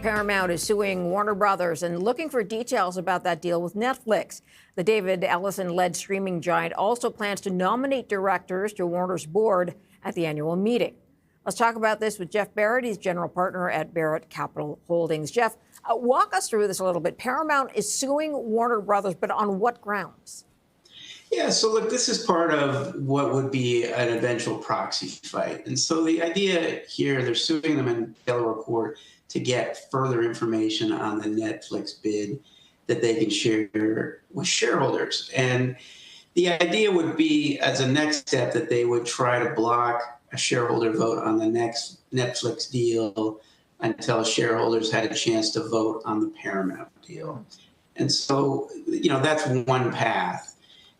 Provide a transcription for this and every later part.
Paramount is suing Warner Brothers and looking for details about that deal with Netflix. The David Ellison-led streaming giant also plans to nominate directors to Warner's board at the annual meeting. Let's talk about this with Geoff Barratt. He's general partner at Barratt Capital Holdings. Geoff, walk us through this a little bit. Paramount is suing Warner Brothers, but on what grounds? Yeah, so look, this is part of what would be an eventual proxy fight. And so the idea here, they're suing them in Delaware court to get further information on the Netflix bid that they can share with shareholders. And the idea would be, as a next step, that they would try to block a shareholder vote on the next Netflix deal until shareholders had a chance to vote on the Paramount deal. And so, that's one path.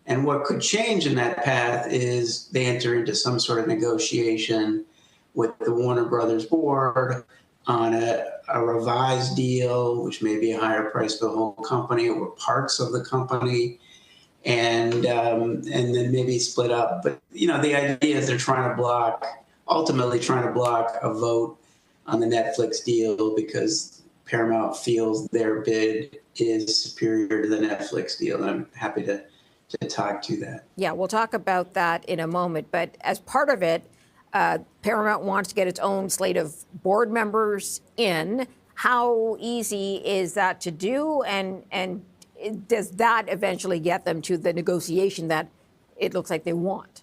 And what could change in that path is they enter into some sort of negotiation with the Warner Brothers board on a revised deal, which may be a higher price for the whole company or parts of the company, and then maybe split up. But, the idea is they're ultimately trying to block a vote on the Netflix deal because Paramount feels their bid is superior to the Netflix deal. And I'm happy to talk to that. Yeah, we'll talk about that in a moment. But as part of it, Paramount wants to get its own slate of board members in. How easy is that to do? And does that eventually get them to the negotiation that it looks like they want?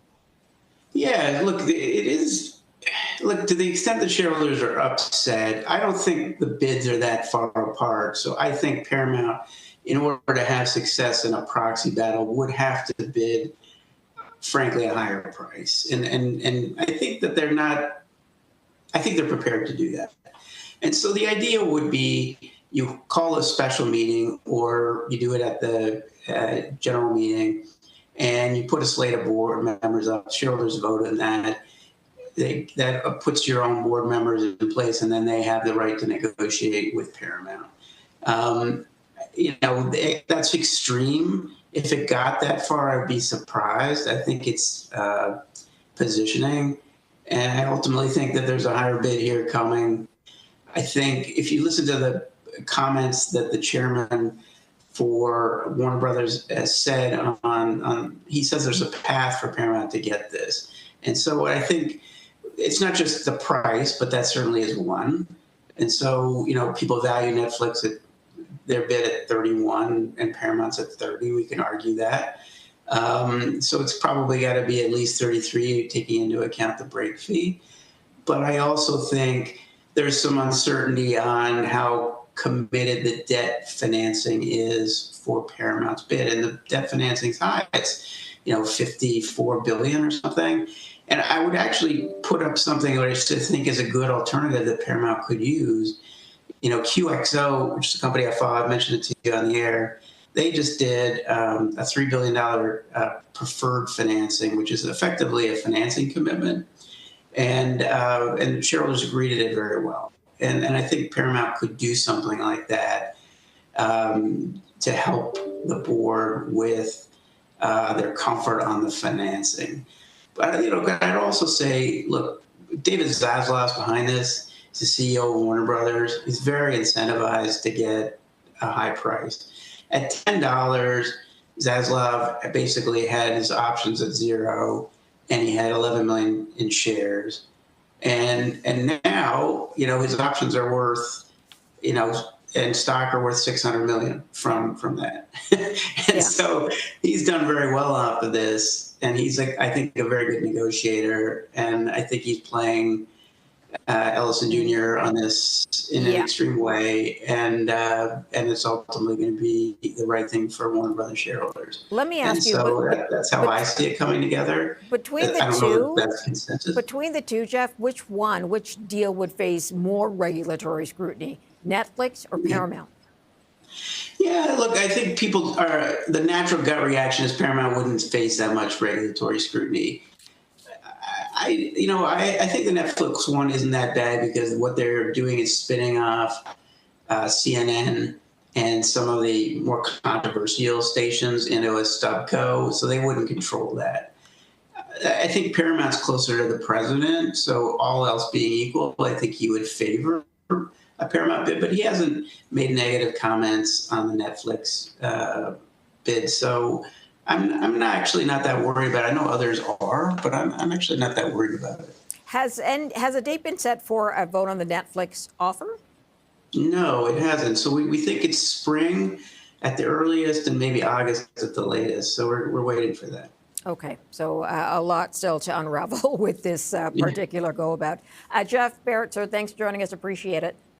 Yeah, look, it is. Look, to the extent that shareholders are upset, I don't think the bids are that far apart. So I think Paramount, in order to have success in a proxy battle, would have to bid, frankly, a higher price. And I think that I think they're prepared to do that. And so the idea would be you call a special meeting or you do it at the general meeting and you put a slate of board members up, shareholders vote on that. That puts your own board members in place, and then they have the right to negotiate with Paramount. That's extreme. If it got that far, I'd be surprised. I think it's positioning. And I ultimately think that there's a higher bid here coming. I think if you listen to the comments that the chairman for Warner Brothers has said he says there's a path for Paramount to get this. And so I think it's not just the price, but that certainly is one. And so, people value Netflix at their bid at 31 and Paramount's at 30. We can argue that. So it's probably got to be at least 33, taking into account the break fee. But I also think there's some uncertainty on how committed the debt financing is for Paramount's bid. And the debt financing's high. It's, $54 billion or something. And I would actually put up something that I just think is a good alternative that Paramount could use. QXO, which is a company I follow, I've mentioned it to you on the air, they just did a $3 billion preferred financing, which is effectively a financing commitment. And shareholders agreed it very well. And I think Paramount could do something like that to help the board with their comfort on the financing. But, I'd also say, look, David Zaslav's behind this. He's the CEO of Warner Brothers. He's very incentivized to get a high price. At $10, Zaslav basically had his options at zero, and he had 11 million in shares. And now, his options are worth, and stock are worth 600 million from that. So he's done very well off of this. And he's, I think, a very good negotiator. And I think he's playing Ellison Jr. on this in an extreme way. And it's ultimately going to be the right thing for Warner Brothers shareholders. Let me ask you. So that's how I see it coming together. Between the two, Geoff, which deal would face more regulatory scrutiny, Netflix or Paramount? Yeah, look, I think the natural gut reaction is Paramount wouldn't face that much regulatory scrutiny. I think the Netflix one isn't that bad because what they're doing is spinning off CNN and some of the more controversial stations into a stubco, so they wouldn't control that. I think Paramount's closer to the president, so all else being equal, I think he would favor Paramount bid, but he hasn't made negative comments on the Netflix bid. So I'm not actually not that worried about it. I know others are, but I'm actually not that worried about it. Has a date been set for a vote on the Netflix offer? No, it hasn't. So we think it's spring at the earliest and maybe August at the latest. So we're waiting for that. Okay, so a lot still to unravel with this particular go about. Geoff Barratt, sir, thanks for joining us. Appreciate it.